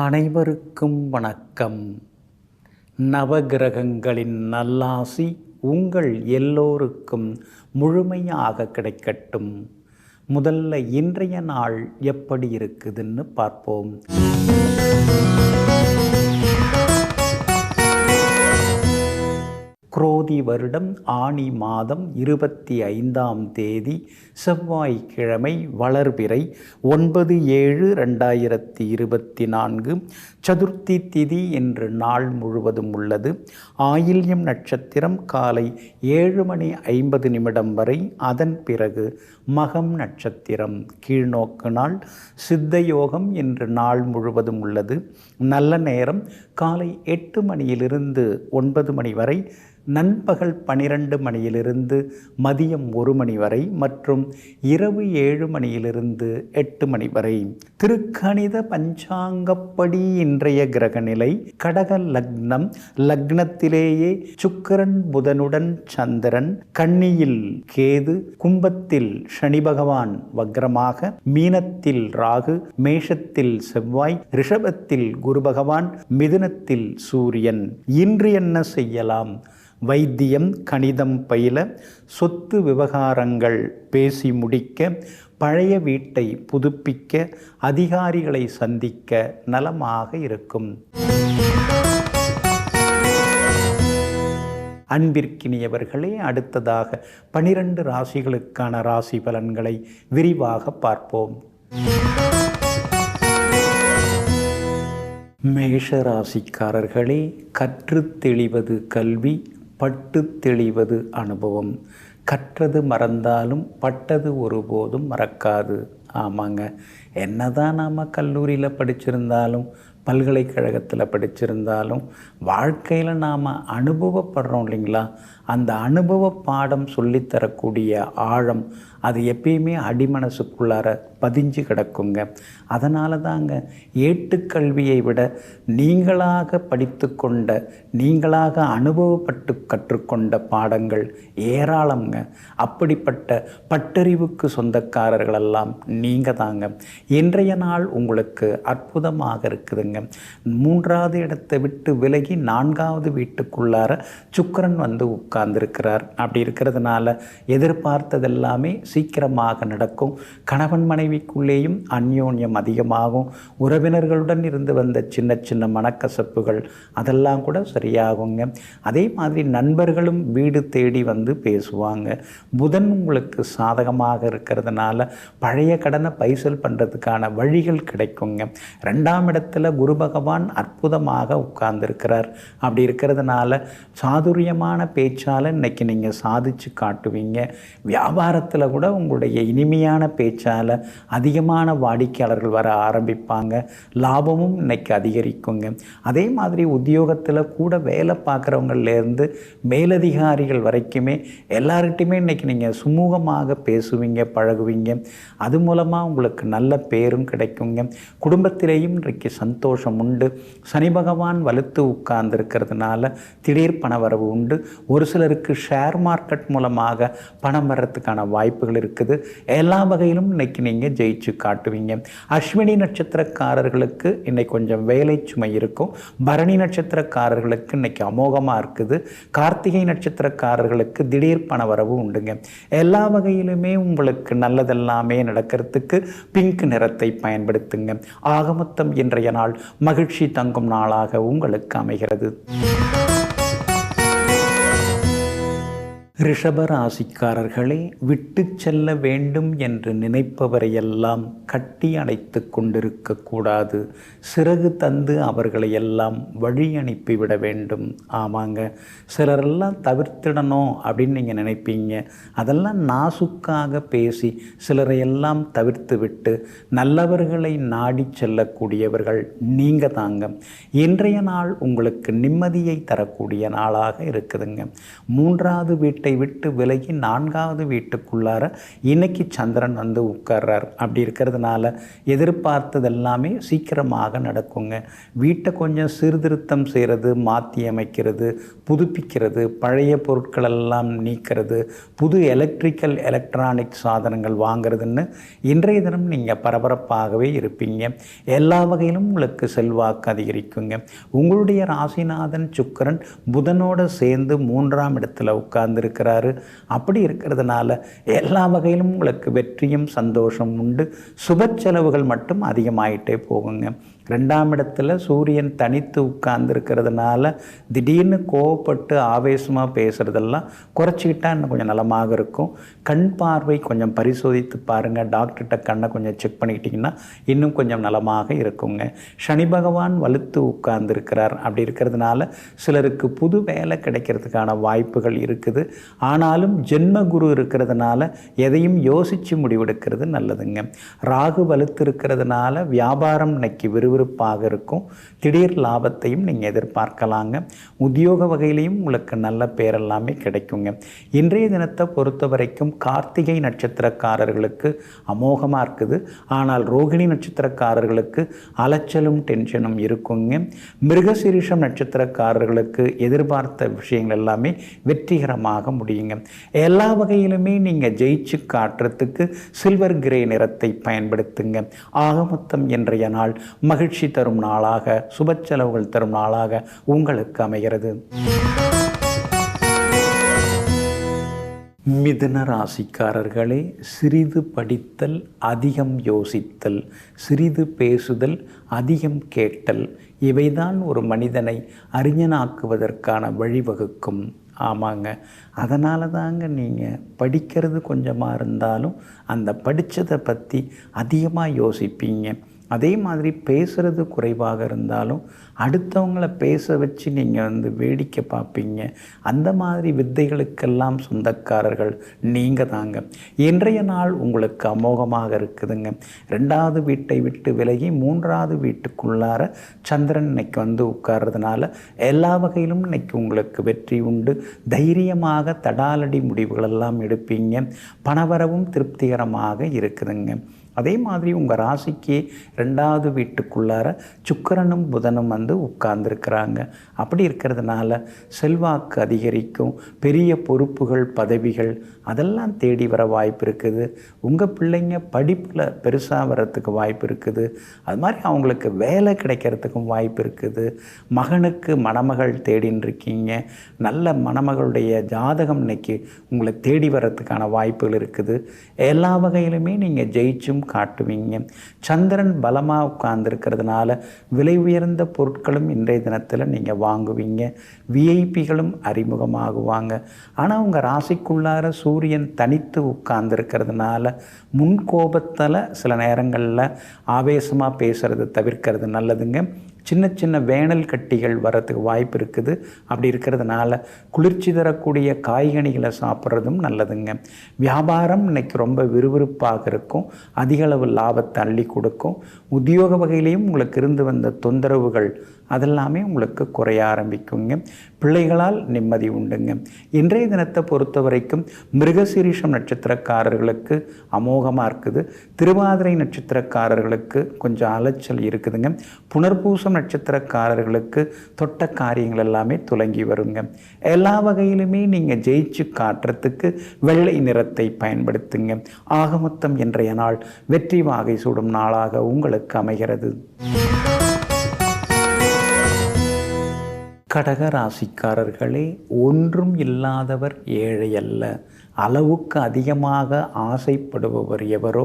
அனைவருக்கும் வணக்கம். நவகிரகங்களின் நல்லாசி உங்கள் எல்லோருக்கும் முழுமையாக கிடைக்கட்டும். முதல்ல இன்றைய நாள் எப்படி இருக்குதுன்னு பார்ப்போம். குரோதி வருடம் ஆனி மாதம் 25ஆம் தேதி செவ்வாய்க்கிழமை, வளர்பிறை 9/7/2024, சதுர்த்தி திதி என்று நாள் முழுவதும் உள்ளது. ஆயில்யம் நட்சத்திரம் காலை 7:50 வரை, அதன் பிறகு மகம் நட்சத்திரம். கீழ்நோக்கு நாள். சித்த யோகம் என்று நாள் முழுவதும் உள்ளது. நல்ல நேரம் காலை 8 மணியிலிருந்து 9 மணி வரை, நண்பகல் 12 மணியிலிருந்து மதியம் 1 மணி வரை மற்றும் இரவு 7 மணியிலிருந்து 8 மணி வரை. திருக்கணித பஞ்சாங்கப்படி இன்றைய கிரகநிலை: கடக லக்னம். லக்னத்திலேயே சுக்கிரன், புதனுடன் சந்திரன், கன்னியில் கேது, கும்பத்தில் சனி பகவான் வக்ரமாக, மீனத்தில் ராகு, மேஷத்தில் செவ்வாய், ரிஷபத்தில் குரு பகவான், மிதுனத்தில் சூரியன். இன்று என்ன செய்யலாம்? வைத்தியம், கணிதம் பயில, சொத்து விவகாரங்கள் பேசி முடிக்க, பழைய வீட்டை புதுப்பிக்க, அதிகாரிகளை சந்திக்க நலமாக இருக்கும். அன்பிற்கினியவர்களே, அடுத்ததாக 12 ராசிகளுக்கான ராசி பலன்களை விரிவாக பார்ப்போம். மேஷ ராசிக்காரர்களே, கற்று தெளிவது கல்வி, பட்டு தெளிவது அனுபவம். கற்றது மறந்தாலும் பட்டது ஒருபோதும் மறக்காது. ஆமாங்க, என்னதான் நாம் கல்லூரியில் படிச்சிருந்தாலும், பல்கலைக்கழகத்தில் படிச்சிருந்தாலும், வாழ்க்கையில் நாம் அனுபவப்படுறோம் இல்லைங்களா? அந்த அனுபவ பாடம் சொல்லித்தரக்கூடிய ஆழம் அது எப்பயுமே அடிமனசுக்குள்ளார பதிஞ்சு கிடக்குங்க. அதனால தாங்க ஏட்டுக்கல்வியை விட நீங்களாக படித்து கொண்ட, நீங்களாக அனுபவப்பட்டு கற்றுக்கொண்ட பாடங்கள் ஏராளம்ங்க. அப்படிப்பட்ட பட்டறிவுக்கு சொந்தக்காரர்களெல்லாம் நீங்கள் தாங்க. இன்றைய நாள் உங்களுக்கு அற்புதமாக இருக்குதுங்க. 3வது இடத்தை விட்டு விலகி 4வது வீட்டுக்குள்ளார சுக்கிரன் வந்து உட்கார்ந்துருக்கிறார். அப்படி இருக்கிறதுனால எதிர்பார்த்ததெல்லாமே சீக்கிரமாக நடக்கும். கணவன் மனைவிக்குள்ளேயும் அந்யோன்யம் அதிகமாகும். உறவினர்களுடன் இருந்து வந்த சின்ன சின்ன மனக்கசப்புகள் அதெல்லாம் கூட சரியாகுங்க. அதே மாதிரி நண்பர்களும் வீடு தேடி வந்து பேசுவாங்க. புதன் உங்களுக்கு சாதகமாக இருக்கிறதுனால பழைய கடனை பைசல் பண்ணுறதுக்கான வழிகள் கிடைக்குங்க. 2ஆம் இடத்துல குரு பகவான் அற்புதமாக உட்கார்ந்துருக்கிறார். அப்படி இருக்கிறதுனால சாதுரியமான பேச்சால் இன்னைக்கு நீங்கள் சாதிச்சு காட்டுவீங்க. வியாபாரத்தில் கூட உங்களுடைய இனிமையான பேச்சால் அதிகமான வாடிக்கையாளர்கள் வர ஆரம்பிப்பாங்க. லாபமும் இன்னைக்கு அதிகரிக்குங்க. அதே மாதிரி உத்தியோகத்தில் கூட வேலை பார்க்குறவங்கலேருந்து மேலதிகாரிகள் வரைக்குமே எல்லார்கிட்டையுமே இன்னைக்கு நீங்கள் சுமூகமாக பேசுவீங்க, பழகுவீங்க. அது மூலமாக உங்களுக்கு நல்ல பேரும் கிடைக்குங்க. குடும்பத்திலேயும் இன்றைக்கு சந்தோஷம் உண்டு. சனி பகவான் வலுத்து உட்கார்ந்துருக்கிறதுனால திடீர் பண வரவு உண்டு. ஒரு சிலருக்கு ஷேர் மார்க்கெட் மூலமாக பணம் வர்றதுக்கான வாய்ப்புகள் இருக்குது. எல்லா வகையிலும் இன்னைக்கு நீங்கள் ஜெயிச்சு காட்டுவீங்க. அஸ்வினி நட்சத்திரக்காரர்களுக்கு இன்னைக்கு கொஞ்சம் வேலை சுமை இருக்கும். பரணி நட்சத்திரக்காரர்களுக்கு இன்னைக்கு அமோகமாக இருக்குது. கார்த்திகை நட்சத்திரக்காரர்களுக்கு திடீர் பண வரவு உண்டுங்க. எல்லா வகையிலுமே உங்களுக்கு நல்லதெல்லாமே நடக்கிறதுக்கு பிங்க் நிறத்தை பயன்படுத்துங்க. ஆகமொத்தம் இன்றைய நாள் மகிழ்ச்சி தங்கும் நாளாக உங்களுக்கு அமைகிறது. ரிஷப ராசிக்காரர்களே, விட்டு செல்ல வேண்டும் என்று நினைப்பவரையெல்லாம் கட்டி அணைத்து கொண்டிருக்கக்கூடாது. சிறகு தந்து அவர்களை எல்லாம் வழி அனுப்பிவிட வேண்டும். ஆமாங்க, சிலரெல்லாம் தவிர்த்திடணும் அப்படின்னு நீங்கள் நினைப்பீங்க. அதெல்லாம் நாசுக்காக பேசி சிலரையெல்லாம் தவிர்த்து விட்டு நல்லவர்களை நாடி செல்லக்கூடியவர்கள் நீங்கள் தாங்க. இன்றைய நாள் உங்களுக்கு நிம்மதியை தரக்கூடிய நாளாக இருக்குதுங்க. 3வது வீட்டை வீட்டை விட்டு விலகி 4வது வீட்டுக்குள்ளார இன்னைக்கு சந்திரன் வந்து உட்கார்றார். அப்படி இருக்கிறதுனால எதிர்பார்த்தது எல்லாமே சீக்கிரமாக நடக்குங்க. வீட்டை கொஞ்சம் சீர்திருத்தம் செய்கிறது, மாற்றி அமைக்கிறது, புதுப்பிக்கிறது, பழைய பொருட்களெல்லாம் நீக்கிறது, புது எலக்ட்ரானிக் சாதனங்கள் வாங்கிறதுன்னு இன்றைய தினம் நீங்கள் பரபரப்பாகவே இருப்பீங்க. எல்லா வகையிலும் உங்களுக்கு செல்வாக்கு அதிகரிக்குங்க. உங்களுடைய ராசிநாதன் சுக்கிரன் புதனோடு சேர்ந்து 3ஆம் இடத்துல உட்கார்ந்துருக்கிறாரு. அப்படி இருக்கிறதுனால எல்லா வகையிலும் உங்களுக்கு வெற்றியும் சந்தோஷம் உண்டு. சுப செலவுகள் மட்டும் அதிகமாயிட்டே போகுங்க. 2ஆம் இடத்துல சூரியன் தனித்து உட்கார்ந்துருக்கிறதுனால திடீர்னு கோவப்பட்டு ஆவேசமாக பேசுகிறதெல்லாம் குறைச்சிக்கிட்டா இன்னும் கொஞ்சம் நலமாக இருக்கும். கண் பார்வை கொஞ்சம் பரிசோதித்து பாருங்கள். டாக்டர்கிட்ட கண்ணை கொஞ்சம் செக் பண்ணிக்கிட்டிங்கன்னா இன்னும் கொஞ்சம் நலமாக இருக்குங்க. சனி பகவான் வலுத்து உட்கார்ந்துருக்கிறார். அப்படி இருக்கிறதுனால சிலருக்கு புது வேலை கிடைக்கிறதுக்கான வாய்ப்புகள் இருக்குது. ஆனாலும் ஜென்ம குரு இருக்கிறதுனால எதையும் யோசித்து முடிவெடுக்கிறது நல்லதுங்க. ராகு வலுத்து இருக்கிறதுனால வியாபாரம் இன்னைக்கு விறுவிறுப்பாக இருக்கும். திடீர் லாபத்தையும் நீங்கள் எதிர்பார்க்கலாங்க. உத்தியோக வகையிலையும் உங்களுக்கு நல்ல பேர் எல்லாமே கிடைக்குங்க. இன்றைய தினத்தை பொறுத்த வரைக்கும் கார்த்திகை நட்சத்திரக்காரர்களுக்கு அமோகமாக இருக்குது. ஆனால் ரோகிணி நட்சத்திரக்காரர்களுக்கு அலைச்சலும் டென்ஷனும் இருக்குங்க. மிருகசீரிஷம் நட்சத்திரக்காரர்களுக்கு எதிர்பார்த்த விஷயங்கள் எல்லாமே வெற்றிகரமாக முடியுங்க. எல்லா வகையிலுமே நீங்கள் ஜெயிச்சு காட்டுறதுக்கு சில்வர் கிரே நிறத்தை பயன்படுத்துங்க. ஆக மொத்தம் இன்றைய நாள் மகிழ்ச்சி தரும் நாளாக, சுப செலவுகள் தரும் நாளாக உங்களுக்கு அமைகிறது. மிதுன ராசிக்காரர்களே, சிறிது படித்தல், அதிகம் யோசித்தல், சிறிது பேசுதல், அதிகம் கேட்டல், இவைதான் ஒரு மனிதனை அறிஞனாக்குவதற்கான வழிவகுக்கும். ஆமாங்க, அதனால தாங்க நீங்கள் படிக்கிறது கொஞ்சமாக இருந்தாலும் அந்த படித்ததை பற்றி அதிகமாக யோசிப்பீங்க. அதே மாதிரி பேசுகிறது குறைவாக இருந்தாலும் அடுத்தவங்களை பேச வச்சு நீங்கள் வேடிக்கை பார்ப்பீங்க. அந்த மாதிரி வித்தைகளுக்கெல்லாம் சொந்தக்காரர்கள் நீங்கள் தாங்க. இன்றைய நாள் உங்களுக்கு அமோகமாக இருக்குதுங்க. 2வது வீட்டை விட்டு விலகி 3வது வீட்டுக்குள்ளார சந்திரன் இன்னைக்கு உட்கார்றதுனால எல்லா வகையிலும் இன்னைக்கு உங்களுக்கு வெற்றி உண்டு. தைரியமாக தடாலடி முடிவுகளெல்லாம் எடுப்பீங்க. பணவரவும் திருப்திகரமாக இருக்குதுங்க. அதே மாதிரி உங்கள் ராசிக்கு 2வது வீட்டுக்குள்ளார சுக்கிரனும் புதனும் உட்கார்ந்துருக்கிறாங்க. அப்படி இருக்கிறதுனால செல்வாக்கு அதிகரிக்கும். பெரிய பொறுப்புகள், பதவிகள் அதெல்லாம் தேடி வர வாய்ப்பு இருக்குது. உங்கள் பிள்ளைங்க படிப்பில் பெருசாக வர்றதுக்கு வாய்ப்பு இருக்குது. அது மாதிரி அவங்களுக்கு வேலை கிடைக்கிறதுக்கும் வாய்ப்பு இருக்குது. மகனுக்கு மணமகள் தேடின்னு இருக்கீங்க. நல்ல மணமகளுடைய ஜாதகம் இன்னைக்கு உங்களை தேடி வர்றதுக்கான வாய்ப்புகள் இருக்குது. எல்லா வகையிலுமே நீங்கள் ஜெயிச்சும் காட்டுவீங்க. சந்திரன் பலமாக உட்கார்ந்துருக்கிறதுனால விலை உயர்ந்த பொருட்களும் இன்றைய தினத்தில் நீங்கள் வாங்குவீங்க. விஐபிகளும் அறிமுகமாகுவாங்க. ஆனால் உங்கள் ராசிக்குள்ளார சூரியன் தனித்து உட்கார்ந்துருக்கிறதுனால முன்கோபத்தில் சில நேரங்களில் ஆவேசமாக பேசுகிறத தவிர்க்கிறது நல்லதுங்க. சின்ன சின்ன வேனல் கட்டிகள் வரத்துக்கு வாய்ப்பு இருக்குது. அப்படி இருக்கிறதுனால குளிர்ச்சி தரக்கூடிய காய்கனிகளை சாப்பிட்றதும் நல்லதுங்க. வியாபாரம் இன்னைக்கு ரொம்ப விறுவிறுப்பாக இருக்கும். அதிகளவு லாபத்தை அள்ளி கொடுக்கும். உத்தியோக வகையிலையும் உங்களுக்கு இருந்து வந்த தொந்தரவுகள் அதெல்லாமே உங்களுக்கு குறைய ஆரம்பிக்குங்க. பிள்ளைகளால் நிம்மதி உண்டுங்க. இன்றைய தினத்தை பொறுத்த வரைக்கும் மிருகசீரிஷம் நட்சத்திரக்காரர்களுக்கு அமோகமாக இருக்குது. திருவாதிரை நட்சத்திரக்காரர்களுக்கு கொஞ்சம் அலைச்சல் இருக்குதுங்க. புனர்பூசம் நட்சத்திரக்காரர்களுக்கு தொட்ட காரியங்கள் எல்லாமே துலங்கி வருங்க. எல்லா வகையிலுமே நீங்கள் ஜெயிச்சு காட்டுறதுக்கு வெள்ளை நிறத்தை பயன்படுத்துங்க. ஆக மொத்தம் இன்றைய நாள் வெற்றி வாகை சூடும் நாளாக உங்களுக்கு அமைகிறது. கடக ராசிக்காரர்களே, ஒன்றும் இல்லாதவர் ஏழை அல்ல. அளவுக்கு அதிகமாக ஆசைப்படுபவர் எவரோ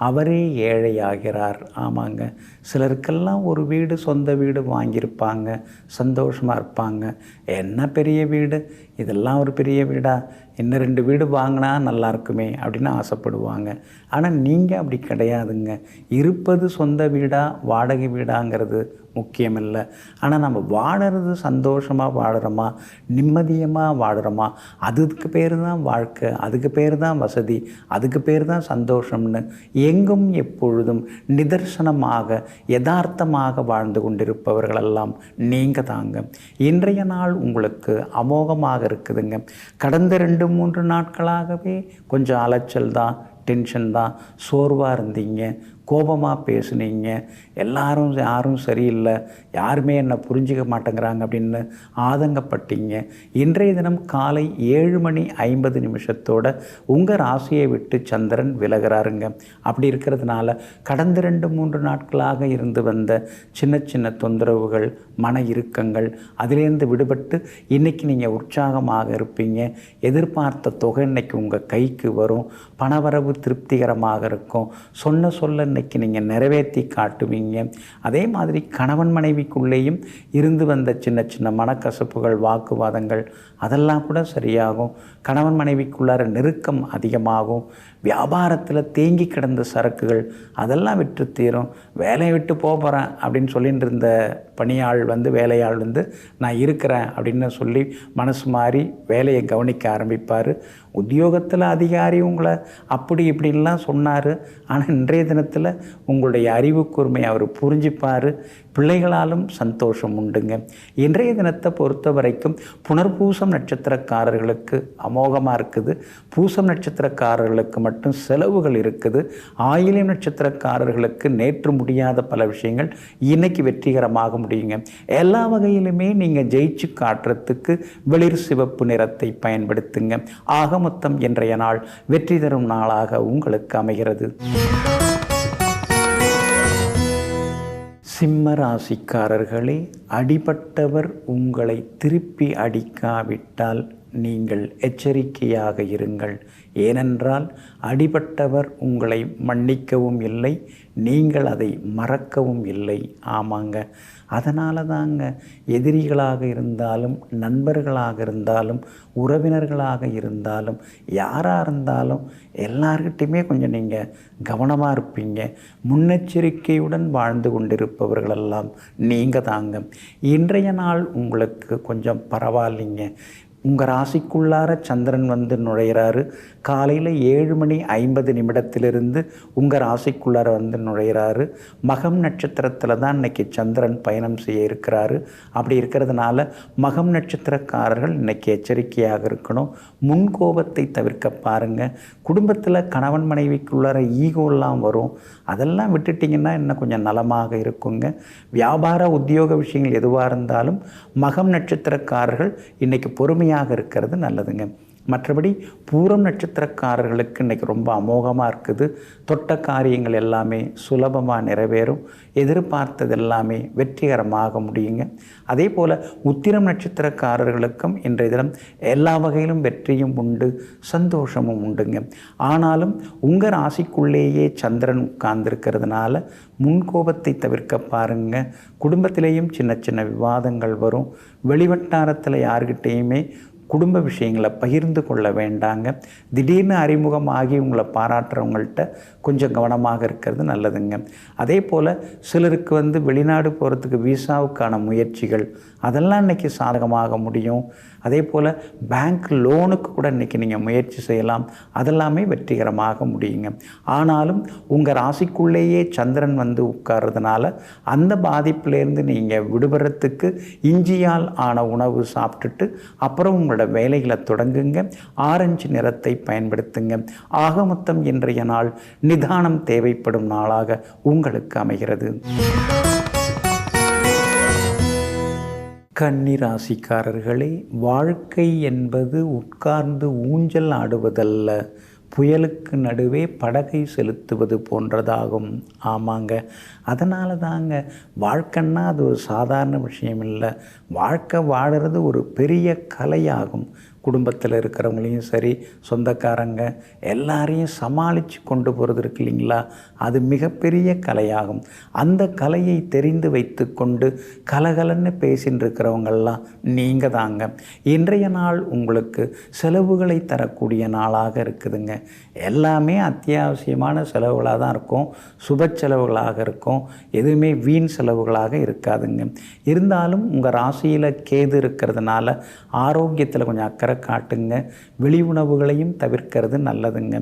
அவரே ஏழையாகிறார். ஆமாங்க, சிலருக்கெல்லாம் ஒரு வீடு, சொந்த வீடு வாங்கியிருப்பாங்க, சந்தோஷமாக இருப்பாங்க. என்ன பெரிய வீடு, இதெல்லாம் ஒரு பெரிய வீடா, இன்னும் 2 வீடு வாங்கினா நல்லா இருக்குமே அப்படின்னு ஆசைப்படுவாங்க. ஆனால் நீங்கள் அப்படி கிடையாதுங்க. இருப்பது சொந்த வீடா வாடகை வீடாங்கிறது முக்கியமில்லை. ஆனால் நம்ம வாழறது சந்தோஷமாக வாழுறோமா, நிம்மதியமாக வாழுறோமா, அதுக்கு பேர் தான் வாழ்க்கை, அதுக்கு பேர் தான் வசதி, அதுக்கு பேர் தான் சந்தோஷம்னு எங்கும் எப்பொழுதும் நிதர்சனமாக யதார்த்தமாக வாழ்ந்து கொண்டிருப்பவர்களெல்லாம் நீங்கள் தாங்க. இன்றைய நாள் உங்களுக்கு அமோகமாக இருக்குதுங்க. கடந்த 2 3 நாட்களாகவே கொஞ்சம் அலைச்சல் தான், டென்ஷன் தான், சோர்வாக இருந்தீங்க, கோபமாக பேசுனீங்க, யாரும் சரியில்லை, யாருமே என்னை புரிஞ்சிக்க மாட்டேங்கிறாங்க அப்படின்னு ஆதங்கப்பட்டீங்க. இன்றைய தினம் காலை 7:50 உங்கள் ராசியை விட்டு சந்திரன் விலகிறாருங்க. அப்படி இருக்கிறதுனால கடந்த 2-3 நாட்களாக இருந்து வந்த சின்ன சின்ன தொந்தரவுகள், மன இறுக்கங்கள், அதிலேருந்து விடுபட்டு இன்றைக்கி நீங்கள் உற்சாகமாக இருப்பீங்க. எதிர்பார்த்த தொகை இன்றைக்கி உங்கள் கைக்கு வரும். பணவரவு திருப்திகரமாக இருக்கும். சொன்ன சொல்ல இன்றைக்கி நீங்கள் நிறைவேற்றி காட்டுவீங்க. அதே மாதிரி கணவன் மனைவிக்குள்ளேயும் இருந்து வந்த சின்ன சின்ன மனக்கசப்புகள், வாக்குவாதங்கள் அதெல்லாம் கூட சரியாகும். கணவன் மனைவிக்குள்ளார நெருக்கம் அதிகமாகும். வியாபாரத்தில் தேங்கி கிடந்த சரக்குகள் அதெல்லாம் விட்டு தீரும். வேலையை விட்டு போகிறேன் அப்படின்னு சொல்லிட்டு இருந்த வேலையாள் நான் இருக்கிறேன் அப்படின்னு சொல்லி மனசு மாறி வேலையை கவனிக்க ஆரம்பிப்பார். உத்தியோகத்தில் அதிகாரி உங்களை அப்படி இப்படின்லாம் சொன்னார். ஆனால் இன்றைய தினத்தில் உங்களுடைய அறிவு கூர்மையை அவர் புரிஞ்சிப்பார். பிள்ளைகளாலும் சந்தோஷம் உண்டுங்க. இன்றைய தினத்தை பொறுத்த வரைக்கும் புனர்பூசம் நட்சத்திரக்காரர்களுக்கு அமோகமாக இருக்குது. பூசம் நட்சத்திரக்காரர்களுக்கு மட்டும் செலவுகள் இருக்குது. ஆயில்யம் நட்சத்திரக்காரர்களுக்கு நேற்று முடியாத பல விஷயங்கள் இன்னைக்கு வெற்றிகரமாக முடியுங்க. எல்லா வகையிலுமே நீங்கள் ஜெயிச்சு காட்டுறதுக்கு வெளிர் சிவப்பு நிறத்தை பயன்படுத்துங்க. ஆக மொத்தம் இன்றைய நாள் வெற்றி தரும் நாளாக உங்களுக்கு அமைகிறது. சிம்ம ராசிக்காரர்களே, அடிபட்டவர் உங்களை திருப்பி அடிக்காவிட்டால் நீங்கள் எச்சரிக்கையாக இருங்கள். ஏனென்றால் அடிபட்டவர் உங்களை மன்னிக்கவும் இல்லை, நீங்கள் அதை மறக்கவும் இல்லை. ஆமாங்க, அதனால தாங்க எதிரிகளாக இருந்தாலும், நண்பர்களாக இருந்தாலும், உறவினர்களாக இருந்தாலும், யாராக இருந்தாலும் எல்லார்கிட்டையுமே கொஞ்சம் நீங்கள் கவனமாக இருப்பீங்க. முன்னெச்சரிக்கையுடன் வாழ்ந்து கொண்டிருப்பவர்களெல்லாம் நீங்கள் தாங்க. இன்றைய நாள் உங்களுக்கு கொஞ்சம் பரவாயில்லைங்க. உங்கள் ராசிக்குள்ளார சந்திரன் நுழையிறாரு. காலையில் 7:50 உங்கள் ராசிக்குள்ளார நுழையிறாரு. மகம் நட்சத்திரத்தில் தான் இன்றைக்கி சந்திரன் பயணம் செய்ய இருக்கிறாரு. அப்படி இருக்கிறதுனால மகம் நட்சத்திரக்காரர்கள் இன்றைக்கி எச்சரிக்கையாக இருக்கணும். முன்கோபத்தை தவிர்க்க பாருங்கள். குடும்பத்தில் கணவன் மனைவிக்குள்ளார ஈகோலாம் வரும். அதெல்லாம் விட்டுட்டிங்கன்னா இன்னும் கொஞ்சம் நலமாக இருக்குங்க. வியாபார உத்தியோக விஷயங்கள் எதுவாக இருந்தாலும் மகம் நட்சத்திரக்காரர்கள் இன்றைக்கி பொறுமையாக இருக்கிறது நல்லதுங்க. மற்றபடி பூரம் நட்சத்திரக்காரர்களுக்கு இன்றைக்கி ரொம்ப அமோகமாக இருக்குது. தொட்ட காரியங்கள் எல்லாமே சுலபமாக நிறைவேறும். எதிர்பார்த்தது எல்லாமே வெற்றிகரமாக முடியுங்க. அதே போல் உத்திரம் நட்சத்திரக்காரர்களுக்கும் இன்றைய தினம் எல்லா வகையிலும் வெற்றியும் உண்டு, சந்தோஷமும் உண்டுங்க. ஆனாலும் உங்கள் ராசிக்குள்ளேயே சந்திரன் உட்கார்ந்துருக்கிறதுனால முன்கோபத்தை தவிர்க்க பாருங்கள். குடும்பத்திலேயும் சின்ன சின்ன விவாதங்கள் வரும். வெளிவட்டாரத்தில் யார்கிட்டேயுமே குடும்ப விஷயங்களை பகிர்ந்து கொள்ள வேண்டாங்க. திடீர்னு அறிமுகமாகி உங்களை பாராட்டுறவங்கள்ட்ட கொஞ்சம் கவனமாக இருக்கிறது நல்லதுங்க. அதே போல் சிலருக்கு வெளிநாடு போகிறதுக்கு விசாவுக்கான முயற்சிகள் அதெல்லாம் இன்றைக்கி சாதகமாக முடியும். அதே போல் பேங்க் லோனுக்கு கூட இன்றைக்கி நீங்கள் முயற்சி செய்யலாம். அதெல்லாமே வெற்றிகரமாக முடியுங்க. ஆனாலும் உங்கள் ராசிக்குள்ளேயே சந்திரன் உட்கார்றதுனால அந்த பாதிப்பிலேருந்து நீங்கள் விடுபடுறதுக்கு இஞ்சியால் ஆன உணவு சாப்பிட்டுட்டு அப்புறம் உங்களோட வேலைகளை தொடங்குங்க. ஆரஞ்சு நிறத்தை பயன்படுத்துங்க. ஆக மொத்தம் இன்றைய நாள் நிதானம் தேவைப்படும் நாளாக உங்களுக்கு அமைகிறது. கன்னி ராசிக்காரர்களே, வாழ்க்கை என்பது உட்கார்ந்து ஊஞ்சல் ஆடுவதல்ல, புயலுக்கு நடுவே படகை செலுத்துவது போன்றதாகும். ஆமாங்க, அதனால தாங்க வாழ்க்கைன்னா அது ஒரு சாதாரண விஷயம் இல்லை. வாழ்க்கை வாழுறது ஒரு பெரிய கலையாகும். குடும்பத்தில் இருக்கிறவங்களையும் சரி, சொந்தக்காரங்க எல்லாரையும் சமாளித்து கொண்டு போகிறது இருக்கு இல்லைங்களா, அது மிகப்பெரிய கலையாகும். அந்த கலையை தெரிந்து வைத்து கொண்டு கலகலன்னு பேசின்னு இருக்கிறவங்கெல்லாம் நீங்கள் தாங்க. இன்றைய நாள் உங்களுக்கு செலவுகளை தரக்கூடிய நாளாக இருக்குதுங்க. எல்லாமே அத்தியாவசியமான செலவுகளாக தான் இருக்கும், சுப செலவுகளாக இருக்கும், எதுவுமே வீண் செலவுகளாக இருக்காதுங்க. இருந்தாலும் உங்கள் ராசியில் கேது இருக்கிறதுனால ஆரோக்கியத்தில் கொஞ்சம் அக்கறை காட்டுங்க. வெளி உணவுகளையும் தவிர்க்கிறது நல்லதுங்க.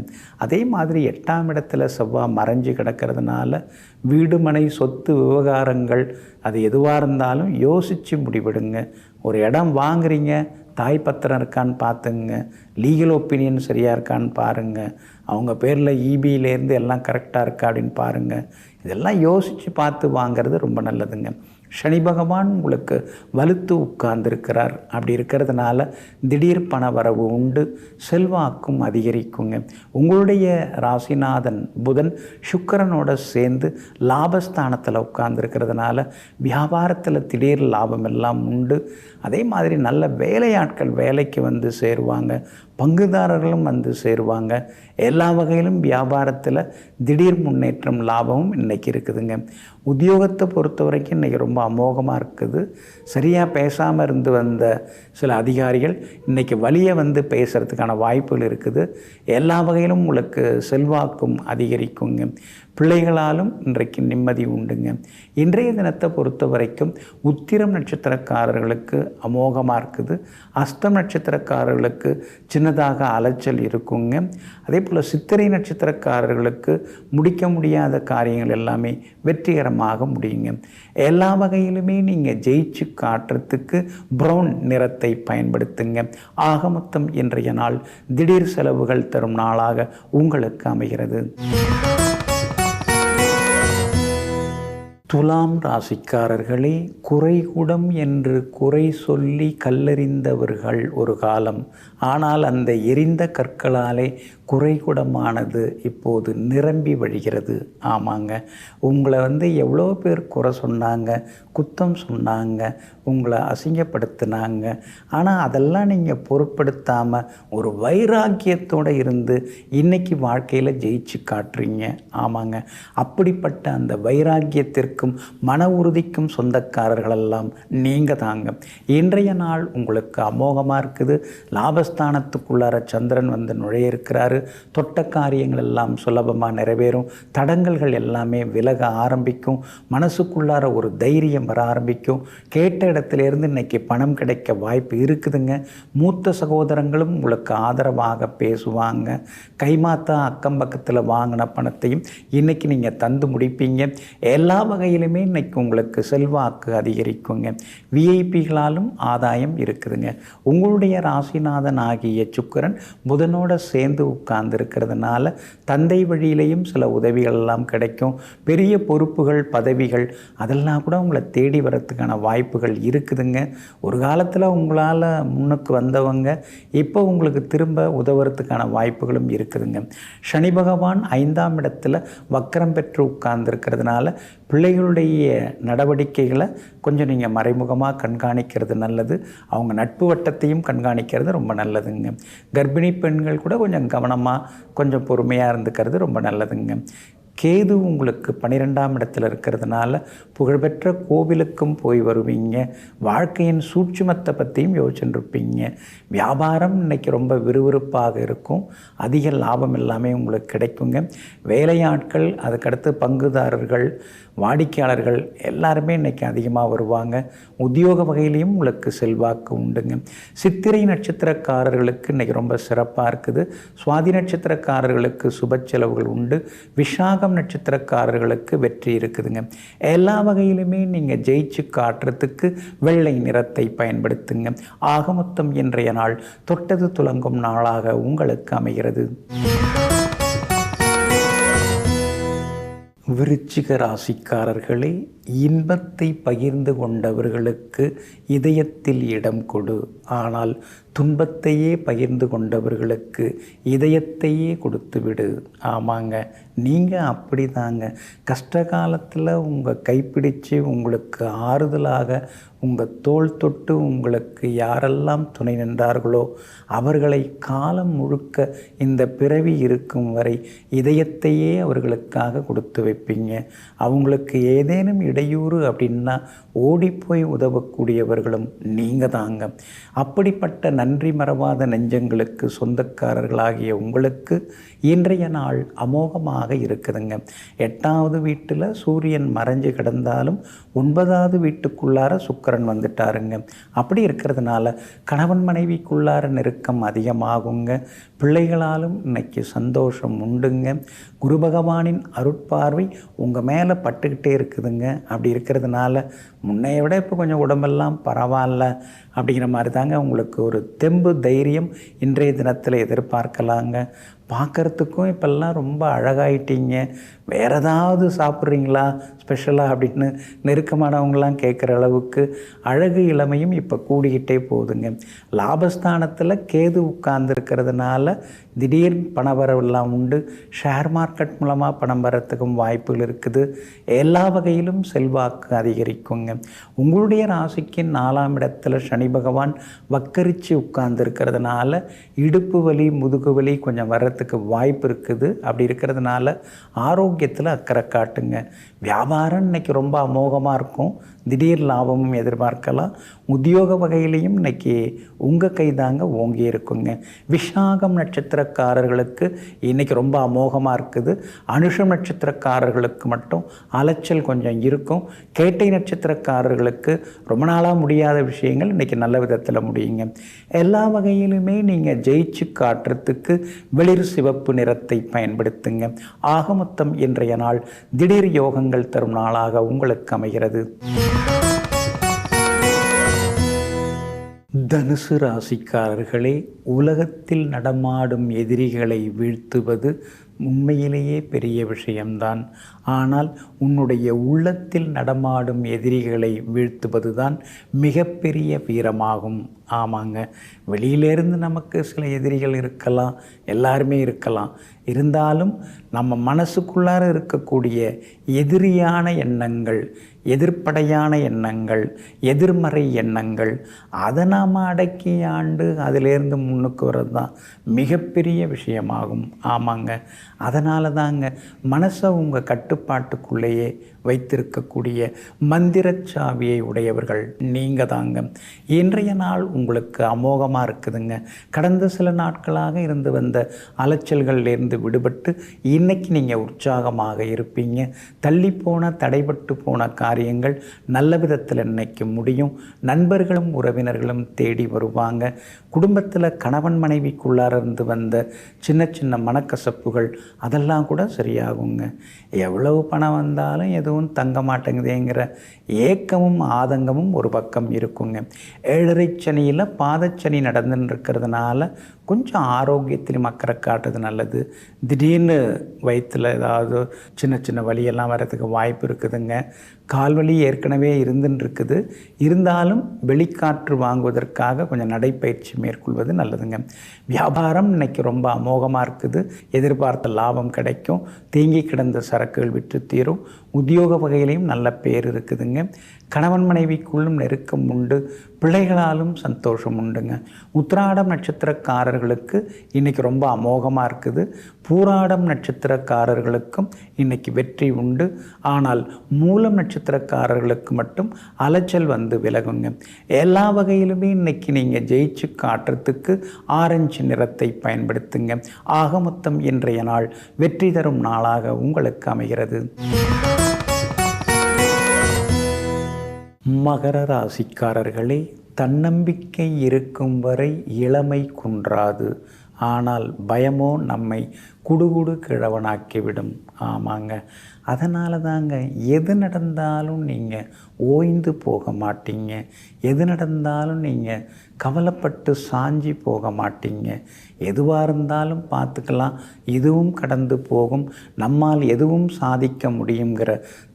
அதே மாதிரி 8ஆம் இடத்துல செவ்வாய் மறைஞ்சு கிடக்கிறதுனால வீடு மனை சொத்து விவகாரங்கள் அது எதுவாக இருந்தாலும் யோசித்து முடிவெடுங்க. ஒரு இடம் வாங்குறீங்க, தாய் பத்திரம் இருக்கான்னு பார்த்துங்க, லீகல் ஒப்பீனியன் சரியாக இருக்கான்னு பாருங்கள், அவங்க பேரில் இபியிலேருந்து எல்லாம் கரெக்டாக இருக்கா அப்படின்னு பாருங்கள். இதெல்லாம் யோசித்து பார்த்து வாங்கிறது ரொம்ப நல்லதுங்க. சனி பகவான் உங்களுக்கு வலுத்து உட்கார்ந்துருக்கிறார். அப்படி இருக்கிறதுனால திடீர் பண வரவு உண்டு, செல்வாக்கும் அதிகரிக்குங்க. உங்களுடைய ராசிநாதன் புதன் சுக்கிரனோட சேர்ந்து லாபஸ்தானத்தில் உட்கார்ந்துருக்கிறதுனால வியாபாரத்தில் திடீர் லாபம் எல்லாம் உண்டு. அதே மாதிரி நல்ல வேலையாட்கள் வேலைக்கு வந்து சேருவாங்க, பங்குதாரர்களும் வந்து சேருவாங்க. எல்லா வகையிலும் வியாபாரத்தில் திடீர் முன்னேற்றம் லாபமும் இன்றைக்கி இருக்குதுங்க. உத்தியோகத்தை பொறுத்த வரைக்கும் இன்றைக்கி ரொம்ப அமோகமாக இருக்குது. சரியாக பேசாமல் இருந்து வந்த சில அதிகாரிகள் இன்றைக்கி வழியை வந்து பேசுகிறதுக்கான வாய்ப்புகள் இருக்குது. எல்லா வகையிலும் உங்களுக்கு செல்வாக்கும் அதிகரிக்குங்க. பிள்ளைகளாலும் இன்றைக்கு நிம்மதி உண்டுங்க. இன்றைய தினத்தை பொறுத்த வரைக்கும் உத்திரம் நட்சத்திரக்காரர்களுக்கு அமோகமாக இருக்குது. அஸ்தம் நட்சத்திரக்காரர்களுக்கு சின்னதாக அலைச்சல் இருக்குங்க. அதே போல் சித்திரை நட்சத்திரக்காரர்களுக்கு முடிக்க முடியாத காரியங்கள் எல்லாமே வெற்றிகரமாக முடியுங்க. எல்லா வகையிலுமே நீங்கள் ஜெயிச்சு காட்டுறதுக்கு ப்ரௌன் நிறத்தை பயன்படுத்துங்க. ஆக மொத்தம் இன்றைய நாள் திடீர் செலவுகள் தரும் நாளாக உங்களுக்கு அமைகிறது. துலாம் ராசிக்காரர்களே, குறைகுடம் என்று குறை சொல்லி கல்லெறிந்தவர்கள் ஒரு காலம். ஆனால் அந்த எரிந்த கற்களாலே குறைகுடமானது இப்போது நிரம்பி வழிகிறது. ஆமாங்க, உங்களை வந்து எவ்வளோ பேர் குறை சொன்னாங்க, குத்தம் சொன்னாங்க, உங்களை அசிங்கப்படுத்தினாங்க. ஆனால் அதெல்லாம் நீங்கள் பொருட்படுத்தாமல் ஒரு வைராக்கியத்தோடு இருந்து இன்றைக்கி வாழ்க்கையில் ஜெயிச்சு காட்டுறீங்க. ஆமாங்க, அப்படிப்பட்ட அந்த வைராக்கியத்திற்கும் மன உறுதிக்கும் சொந்தக்காரர்களெல்லாம் நீங்கள் தாங்க. இன்றைய நாள் உங்களுக்கு அமோகமாக இருக்குது. லாபஸ்தானத்துக்குள்ளார சந்திரன் வந்து நுழைய இருக்கிறாரு. தொட்ட காரியங்கள் எல்லாம் சுலபமாக நிறைவேறும். தடங்கல்கள் எல்லாமே விலக ஆரம்பிக்கும். மனசுக்குள்ளார ஒரு தைரியம் வர ஆரம்பிக்கும். கேட்ட இடத்துலேருந்து இன்றைக்கி பணம் கிடைக்க வாய்ப்பு இருக்குதுங்க. மூத்த சகோதரங்களும் உங்களுக்கு ஆதரவாக பேசுவாங்க. கைமாத்தா அக்கம் பக்கத்தில் வாங்கின பணத்தையும் இன்றைக்கி நீங்கள் தந்து முடிப்பீங்க. எல்லா வகையிலுமே இன்றைக்கி உங்களுக்கு செல்வாக்கு அதிகரிக்குங்க. விஐபிகளாலும் ஆதாயம் இருக்குதுங்க. உங்களுடைய ராசிநாதன் ஆகிய சுக்கிரன் புதனோட சேர்ந்து உட்கார்ந்துருக்கிறதுனால தந்தை வழியிலையும் சில உதவிகள் எல்லாம் கிடைக்கும். பெரிய பொறுப்புகள், பதவிகள் அதெல்லாம் கூட உங்களை தேடி வரத்துக்கான வாய்ப்புகள் இருக்குதுங்க. ஒரு காலத்தில் உங்களால் முன்னுக்கு வந்தவங்க இப்போ உங்களுக்கு திரும்ப உதவுறதுக்கான வாய்ப்புகளும் இருக்குதுங்க. சனி பகவான் 5ஆம் இடத்துல வக்கரம் பெற்று உட்கார்ந்துருக்கிறதுனால பிள்ளைகளுடைய நடவடிக்கைகளை கொஞ்சம் நீங்கள் மறைமுகமாக கண்காணிக்கிறது நல்லது. அவங்க நட்பு வட்டத்தையும் கண்காணிக்கிறது ரொம்ப நல்லதுங்க. கர்ப்பிணி பெண்கள் கூட கொஞ்சம் கவனமாக கொஞ்சம் பொறுமையாக இருந்துக்கிறது ரொம்ப நல்லதுங்க. கேது உங்களுக்கு 12ஆம் இடத்துல இருக்கிறதுனால புகழ்பெற்ற கோவிலுக்கும் போய் வருவீங்க. வாழ்க்கையின் சூட்சுமத்தை பற்றியும் யோசிச்சுருப்பீங்க. வியாபாரம் இன்றைக்கி ரொம்ப விறுவிறுப்பாக இருக்கும். அதிக லாபம் எல்லாமே உங்களுக்கு கிடைக்குங்க. வேலையாட்கள், அதுக்கடுத்து பங்குதாரர்கள், வாடிக்கையாளர்கள் எல்லாருமே இன்றைக்கி அதிகமாக வருவாங்க. உத்தியோக வகையிலையும் உங்களுக்கு செல்வாக்கு உண்டுங்க. சித்திரை நட்சத்திரக்காரர்களுக்கு இன்றைக்கி ரொம்ப சிறப்பாக இருக்குது. சுவாதி நட்சத்திரக்காரர்களுக்கு சுப செலவுகள் உண்டு. விஷாகம் நட்சத்திரக்காரர்களுக்கு வெற்றி இருக்குதுங்க. எல்லா வகையிலுமே நீங்கள் ஜெயிச்சு காட்டுறதுக்கு வெள்ளை நிறத்தை பயன்படுத்துங்க. ஆக மொத்தம் இன்றைய நாள் தொட்டது துலங்கும் நாளாக உங்களுக்கு அமைகிறது. விருச்சிக ராசிக்காரர்களே, இன்பத்தை பகிர்ந்து கொண்டவர்களுக்கு இதயத்தில் இடம் கொடு. ஆனால் துன்பத்தையே பகிர்ந்து கொண்டவர்களுக்கு இதயத்தையே கொடுத்து விடு. ஆமாங்க, நீங்கள் அப்படி தாங்க. கஷ்ட காலத்தில் உங்கள் கைப்பிடித்து உங்களுக்கு ஆறுதலாக உங்கள் தோள் தொட்டு உங்களுக்கு யாரெல்லாம் துணை நின்றார்களோ அவர்களை காலம் முழுக்க இந்த பிறவி இருக்கும் வரை இதயத்தையே அவர்களுக்காக கொடுத்து வைப்பீங்க. அவங்களுக்கு ஏதேனும் இடையூறு அப்படின்னா ஓடிப்போய் உதவக்கூடியவர்களும் நீங்கள் தாங்க. அப்படிப்பட்ட நன்றி மறவாத நெஞ்சங்களுக்கு சொந்தக்காரர்களாகிய உங்களுக்கு இன்றைய நாள் அமோகமாக இருக்குதுங்க. 8வது வீட்டில் சூரியன் மறைஞ்சு கிடந்தாலும் 9வது வீட்டுக்குள்ளார சுக்கிரன் வந்துட்டாருங்க. அப்படி இருக்கிறதுனால கணவன் மனைவிக்குள்ளார நெருக்கம் அதிகமாகுங்க. பிள்ளைகளாலும் இன்னைக்கு சந்தோஷம் உண்டுங்க. குரு பகவானின் அருட்பார்வை உங்கள் மேலே பட்டுக்கிட்டே இருக்குதுங்க. அப்படி இருக்கிறதுனால முன்னைய விட இப்போ கொஞ்சம் உடம்பெல்லாம் பரவாயில்ல அப்படிங்கிற மாதிரி தாங்க உங்களுக்கு ஒரு தெம்பு தைரியம் இன்றைய தினத்தில் எதிர்பார்க்கலாங்க. பார்க்குறதுக்கும் இப்போல்லாம் ரொம்ப அழகாயிட்டீங்க. வேறு ஏதாவது சாப்பிட்றீங்களா ஸ்பெஷலாக அப்படின்னு நெருக்கமானவங்களாம் கேட்குற அளவுக்கு அழகு இளமையும் இப்போ கூடிக்கிட்டே போகுதுங்க. லாபஸ்தானத்தில் கேது உட்கார்ந்துருக்கிறதுனால திடீர் பணவரவெல்லாம் உண்டு. ஷேர் மார்க்கெட் மூலமாக பணம் வரத்துக்கும் வாய்ப்புகள் இருக்குது. எல்லா வகையிலும் செல்வாக்கு அதிகரிக்குங்க. உங்களுடைய ராசிக்கு 4ஆம் இடத்துல சனி பகவான் வக்கரித்து உட்கார்ந்துருக்கிறதுனால இடுப்பு வலி முதுகு வலி கொஞ்சம் வர்றதுக்கு வாய்ப்பு இருக்குது. அப்படி இருக்கிறதுனால ஆரோக்கியத்தில் அக்கறை காட்டுங்க. வியாபாரம் இன்றைக்கி ரொம்ப அமோகமாக இருக்கும். திடீர் லாபமும் எதிர்பார்க்கலாம். உத்தியோக வகையிலையும் இன்றைக்கி உங்கள் கைதாங்க ஓங்கி இருக்குங்க. விஷாகம் நட்சத்திரக்காரர்களுக்கு இன்றைக்கி ரொம்ப அமோகமாக இருக்குது. அனுஷம் நட்சத்திரக்காரர்களுக்கு மட்டும் அலைச்சல் கொஞ்சம் இருக்கும். கேட்டை நட்சத்திரக்காரர்களுக்கு ரொம்ப நாளாக முடியாத விஷயங்கள் இன்றைக்கி நல்ல விதத்தில் முடியுங்க. எல்லா வகையிலுமே நீங்கள் ஜெயிச்சு காட்டுறதுக்கு வெளிர் சிவப்பு நிறத்தை பயன்படுத்துங்க. ஆக மொத்தம் இன்றைய நாள் திடீர் யோகங்கள் தரும் நாளாக உங்களுக்கு அமைகிறது. தனுசு ராசிக்காரர்களே, உலகத்தில் நடமாடும் எதிரிகளை வீழ்த்துவது உண்மையிலேயே பெரிய விஷயம்தான். ஆனால் உன்னுடைய உள்ளத்தில் நடமாடும் எதிரிகளை வீழ்த்துவது தான் மிகப்பெரிய வீரமாகும். ஆமாங்க, வெளியிலேருந்து நமக்கு சில எதிரிகள் இருக்கலாம், எல்லாருமே இருக்கலாம். இருந்தாலும் நம்ம மனசுக்குள்ளார இருக்கக்கூடிய எதிரியான எண்ணங்கள், எதிர்ப்படையான எண்ணங்கள், எதிர்மறை எண்ணங்கள், அதை நாம் அடக்கி ஆண்டு அதிலேருந்து முன்னுக்கு வர்றது தான் மிகப்பெரிய விஷயமாகும். ஆமாங்க, அதனால தாங்க மனசை உங்கள் கட்டுப்பாட்டுக்குள்ளேயே வைத்திருக்கக்கூடிய மந்திரச்சாவியை உடையவர்கள் நீங்கள் தாங்க. இன்றைய நாள் உங்களுக்கு அமோகமாக இருக்குதுங்க. கடந்த சில நாட்களாக இருந்து வந்த அலைச்சல்கள்லேருந்து விடுபட்டு இன்றைக்கி நீங்கள் உற்சாகமாக இருப்பீங்க. தள்ளிப்போன தடைபட்டு போன காரியங்கள் நல்ல விதத்தில் இன்னைக்கு முடியும். நண்பர்களும் உறவினர்களும் தேடி வருவாங்க. குடும்பத்தில் கணவன் மனைவிக்குள்ளார இருந்து வந்த சின்ன சின்ன மனக்கசப்புகள் அதெல்லாம் கூட சரியாகுங்க. எவ்வளவு பணம் வந்தாலும் எதுவும் தங்க மாட்டேங்குதேங்கிற ஏக்கமும் ஆதங்கமும் ஒரு பக்கம் இருக்குங்க. 7.5 சனியில் பாதச்சனி நடந்துன்னு இருக்கிறதுனால கொஞ்சம் ஆரோக்கியத்திலும் அக்கறை காட்டுறது நல்லது. திடீர்னு வயிற்றில் ஏதாவது சின்ன சின்ன வலியெல்லாம் வர்றதுக்கு வாய்ப்பு இருக்குதுங்க. கால்வலி ஏற்கனவே இருந்துன்னு இருக்குது. இருந்தாலும் வெளிக்காற்று வாங்குவதற்காக கொஞ்சம் நடைப்பயிற்சி மேற்கொள்வது நல்லதுங்க. வியாபாரம் இன்னைக்கு ரொம்ப அமோகமாக இருக்குது. எதிர்பார்த்த லாபம் கிடைக்கும். தேங்கி கிடந்த சரக்குகள் விற்று தீரும். உத்தியோக வகையிலையும் நல்ல பேர் இருக்குதுங்க. கணவன் மனைவிக்குள்ளும் நெருக்கம் உண்டு. பிள்ளைகளாலும் சந்தோஷம் உண்டுங்க. உத்திராடம் நட்சத்திரக்காரர்களுக்கு இன்றைக்கி ரொம்ப அமோகமாக இருக்குது. பூராடம் நட்சத்திரக்காரர்களுக்கும் இன்றைக்கி வெற்றி உண்டு. ஆனால் மூலம் நட்சத்திரக்காரர்களுக்கு மட்டும் அலைச்சல் வந்து விலகுங்க. எல்லா வகையிலுமே இன்றைக்கி நீங்கள் ஜெயிச்சு காட்டுறதுக்கு ஆரஞ்சு நிறத்தை பயன்படுத்துங்க. ஆக மொத்தம் இன்றைய நாள் வெற்றி தரும் நாளாக உங்களுக்கு அமைகிறது. மகர ராசிக்காரர்களே, தன்னம்பிக்கை இருக்கும் வரை இளமை குன்றாது. ஆனால் பயமோ நம்மை குடுகுடு கிழவனாக்கிவிடும். ஆமாங்க, அதனால தாங்க எது நடந்தாலும் நீங்கள் ஓய்ந்து போக மாட்டீங்க. எது நடந்தாலும் நீங்கள் கவலைப்பட்டு சாஞ்சி போக மாட்டீங்க. எதுவாக இருந்தாலும் பார்த்துக்கலாம், இதுவும் கடந்து போகும், நம்மால் எதுவும் சாதிக்க முடியுங்கிற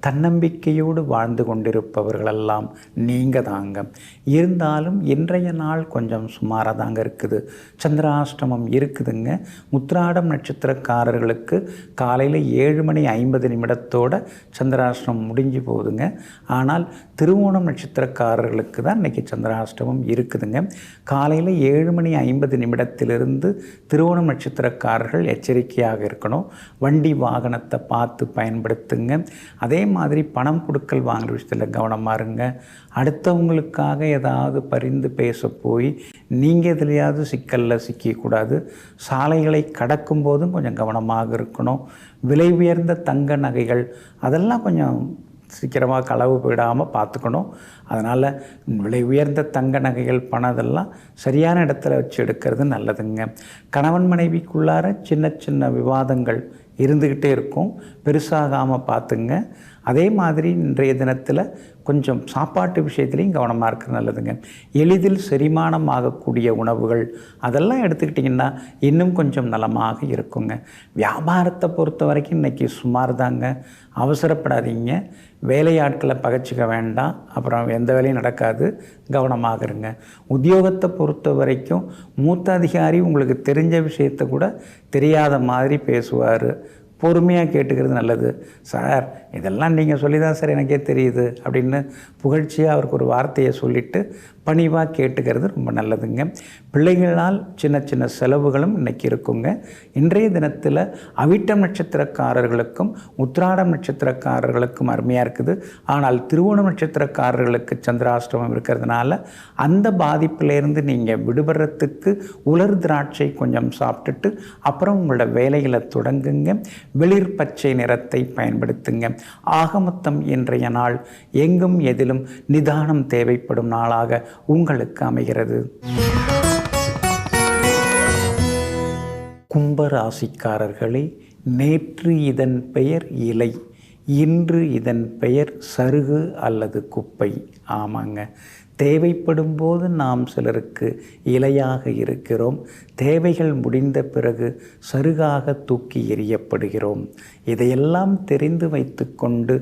தன்னம்பிக்கையோடு வாழ்ந்து கொண்டிருப்பவர்களெல்லாம் நீங்கள் தாங்க. இருந்தாலும் இன்றைய நாள் கொஞ்சம் சுமாராக தாங்க இருக்குது. சந்திராஷ்டமம் இருக்குதுங்க. உத்திராடம் நட்சத்திரக்காரர்களுக்கு காலையில் 7:50 சந்திராஷ்டமம் முடிஞ்சு போகுதுங்க. ஆனால் திருவோணம் நட்சத்திரக்காரர்களுக்கு தான் இன்றைக்கி சந்திராஷ்டமம் இருக்குதுங்க. காலையில் 7:50 திருவோணம் நட்சத்திரக்காரர்கள் எச்சரிக்கையாக இருக்கணும். வண்டி வாகனத்தை பார்த்து பயன்படுத்துங்க. அதே மாதிரி பணம் கொடுக்கல் வாங்குற விஷயத்தில் கவனமாக இருங்க. அடுத்தவங்களுக்காக ஏதாவது பரிந்து பேச போய் நீங்கள் எதுலையாவது சிக்கலில் சிக்கக்கூடாது. சாலைகளை கடக்கும் போதும் கொஞ்சம் கவனமாக இருக்கணும். விலை உயர்ந்த தங்க நகைகள் அதெல்லாம் கொஞ்சம் சீக்கிரமாக களவு போயிடாமல் பார்த்துக்கணும். அதனால் விலை உயர்ந்த தங்க நகைகள் பணம் அதெல்லாம் சரியான இடத்துல வச்சு எடுக்கிறது நல்லதுங்க. கணவன் மனைவிக்குள்ளார சின்ன சின்ன விவாதங்கள் இருந்துக்கிட்டே இருக்கும். பெருசாகாமல் பார்த்துங்க. அதே மாதிரி இன்றைய தினத்தில் கொஞ்சம் சாப்பாட்டு விஷயத்துலையும் கவனமாக இருக்கிறது நல்லதுங்க. எளிதில் செரிமானம் ஆகக்கூடிய உணவுகள் அதெல்லாம் எடுத்துக்கிட்டிங்கன்னா இன்னும் கொஞ்சம் நலமாக இருக்குங்க. வியாபாரத்தை பொறுத்த வரைக்கும் இன்றைக்கி சுமார் தாங்க. அவசரப்படாதீங்க. வேலையாட்களை பகைச்சிக்க வேண்டாம், அப்புறம் எந்த வேலையும் நடக்காது. கவனமாக இருங்க. உத்தியோகத்தை பொறுத்த வரைக்கும் மூத்த அதிகாரி உங்களுக்கு தெரிஞ்ச விஷயத்தை கூட தெரியாத மாதிரி பேசுவார். பொறுமையாக கேட்டுக்கிறது நல்லது. சார் இதெல்லாம் நீங்கள் சொல்லி தான் சார் எனக்கே தெரியுது அப்படின்னு புகழ்ச்சியாக அவருக்கு ஒரு வார்த்தையை சொல்லிவிட்டு பணிவாக கேட்டுக்கிறது ரொம்ப நல்லதுங்க. பிள்ளைகளால் சின்ன சின்ன செலவுகளும் இன்றைக்கி இருக்குங்க. இன்றைய தினத்தில் அவிட்டம் நட்சத்திரக்காரர்களுக்கும் உத்திராடம் நட்சத்திரக்காரர்களுக்கும் அருமையாக இருக்குது. ஆனால் திருவோணம் நட்சத்திரக்காரர்களுக்கு சந்திராஷ்டமம் இருக்கிறதுனால அந்த பாதிப்பிலேருந்து நீங்கள் விடுபடுறதுக்கு உலர் திராட்சை கொஞ்சம் சாப்பிட்டுட்டு அப்புறம் உங்களோட வேலைகளை தொடங்குங்க. வெளிர் பச்சை நிறத்தை பயன்படுத்துங்க. ஆகமொத்தம் இன்றைய நாள் எங்கும் எதிலும் நிதானம் தேவைப்படும் நாளாக உங்களுக்கு அமைகிறது. கும்பராசிக்காரர்களே, நேற்று இதன் பெயர் இலை, இன்று இதன் பெயர் சருகு அல்லது குப்பை. ஆமாங்க, தேவைப்படும் போது நாம் சிலருக்கு இலையாக இருக்கிறோம். தேவைகள் முடிந்த பிறகு சருகாக தூக்கி எறியப்படுகிறோம். இதையெல்லாம் தெரிந்து வைத்து கொண்டு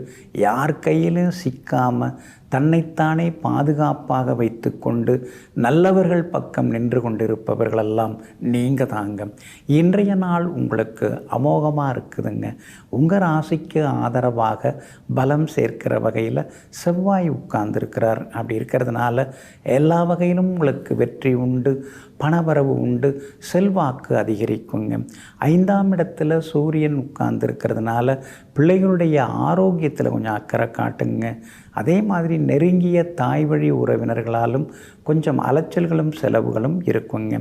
யார் கையிலும் சிக்காமல் தன்னைத்தானே பாதுகாப்பாக வைத்து கொண்டு நல்லவர்கள் பக்கம் நின்று கொண்டிருப்பவர்களெல்லாம் நீங்கள் தாங்க. இன்றைய நாள் உங்களுக்கு அமோகமாக இருக்குதுங்க. உங்கள் ராசிக்கு ஆதரவாக பலம் சேர்க்கிற வகையில் செவ்வாய் உட்கார்ந்துருக்கிறார். அப்படி இருக்கிறதுனால எல்லா வகையிலும் உங்களுக்கு வெற்றி உண்டு, பணவரவு உண்டு, செல்வாக்கு அதிகரிக்குங்க. 5ஆம் இடத்துல சூரியன் உட்கார்ந்துருக்கிறதுனால பிள்ளைகளுடைய ஆரோக்கியத்தில் கொஞ்சம் அக்கறை காட்டுங்க. அதே மாதிரி நெருங்கிய தாய் வழி உறவினர்களாலும் கொஞ்சம் அலைச்சல்களும் செலவுகளும் இருக்குங்க.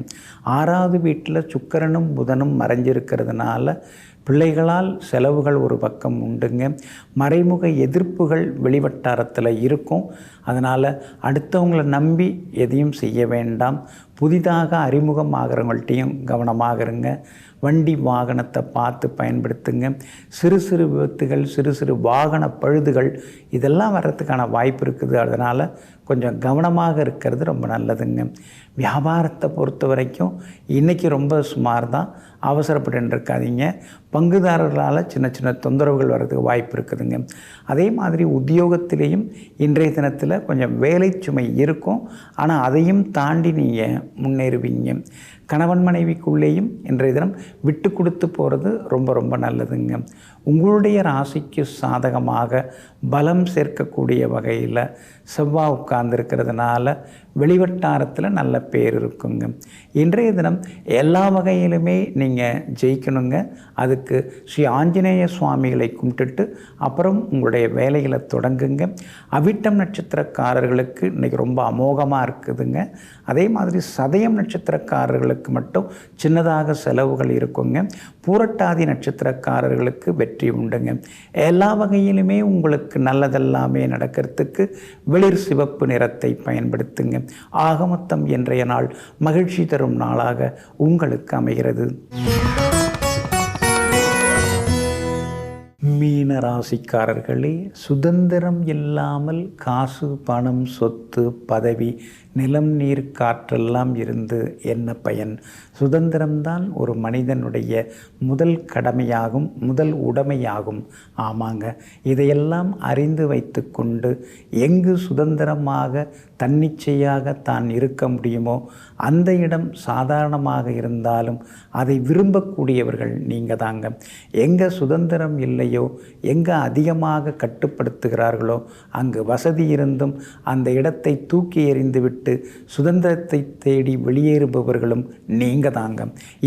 6வது வீட்டில் சுக்கிரனும் புதனும் மறைஞ்சிருக்கிறதுனால பிள்ளைகளால் செலவுகள் ஒரு பக்கம் உண்டுங்க. மறைமுக எதிர்ப்புகள் வெளிவட்டாரத்தில் இருக்கும். அதனால் அடுத்தவங்களை நம்பி எதையும் செய்ய வேண்டாம். புதிதாக அறிமுகமாகறவங்கள்ட்டையும் கவனமாக இருங்க. வண்டி வாகனத்தை பார்த்து பயன்படுத்துங்க. சிறு சிறு விபத்துகள், சிறு சிறு வாகன பழுதுகள் இதெல்லாம் வர்றதுக்கான வாய்ப்பு இருக்குது. அதனால் கொஞ்சம் கவனமாக இருக்கிறது ரொம்ப நல்லதுங்க. வியாபாரத்தை பொறுத்த வரைக்கும் இன்றைக்கி ரொம்ப சுமார் தான். அவசரப்பட்டு இருக்காதீங்க. பங்குதாரர்களால் சின்ன சின்ன தொந்தரவுகள் வர்றதுக்கு வாய்ப்பு இருக்குதுங்க. அதே மாதிரி உத்தியோகத்திலேயும் இன்றைய தினத்தில் கொஞ்சம் வேலை சுமை இருக்கும். ஆனால் அதையும் தாண்டி நீங்கள் முன்னேறுவீங்க. கணவன் மனைவிக்குள்ளேயும் இன்றைய தினம் விட்டு கொடுத்து போகிறது ரொம்ப ரொம்ப நல்லதுங்க. உங்களுடைய ராசிக்கு சாதகமாக பலம் சேர்க்கக்கூடிய வகையில் செவ்வாய் உட்கார்ந்துருக்கிறதுனால வெளிவட்டாரத்தில் நல்ல பேர் இருக்குங்க. இன்றைய தினம் எல்லா வகையிலுமே நீங்கள் ஜெயிக்கணுங்க. அதுக்கு ஸ்ரீ ஆஞ்சநேய சுவாமிகளை கும்பிட்டுட்டு அப்புறம் உங்களுடைய வேலைகளை தொடங்குங்க. அவிட்டம் நட்சத்திரக்காரர்களுக்கு இன்றைக்கி ரொம்ப அமோகமாக இருக்குதுங்க. அதே மாதிரி சதயம் நட்சத்திரக்காரர்களுக்கு மட்டும் சின்னதாக செலவுகள் இருக்குங்க. பூரட்டாதி நட்சத்திரக்காரர்களுக்கு வெற்றி உண்டுங்க. எல்லா வகையிலுமே உங்களுக்கு நல்லதெல்லாமே நடக்கிறதுக்கு வெளிர் சிவப்பு நிறத்தை பயன்படுத்துங்க. ஆகமொத்தம் இன்றைய நாள் மகிழ்ச்சி தரும் நாளாக உங்களுக்கு அமைகிறது. மீன ராசிக்காரர்களே, சுதந்திரம் இல்லாமல் காசு, பணம், சொத்து, பதவி, நிலம், நீர், காற்றெல்லாம் இருந்து என்ன பயன்? சுதந்திரம்தான் ஒரு மனிதனுடைய முதல் கடமையாகும், முதல் உடைமையாகும். ஆமாங்க, இதையெல்லாம் அறிந்து வைத்து கொண்டு எங்கு சுதந்திரமாக தன்னிச்சையாக தான் இருக்க முடியுமோ அந்த இடம் சாதாரணமாக இருந்தாலும் அதை விரும்பக்கூடியவர்கள் நீங்கள் தாங்க. எங்கே சுதந்திரம் இல்லையோ, எங்கே அதிகமாக கட்டுப்படுத்துகிறார்களோ அங்கு வசதி இருந்தும் அந்த இடத்தை தூக்கி எறிந்துவிட்டு சுதந்திரத்தை தேடி வெளியேறுபவர்களும் நீங்கள் தாங்க.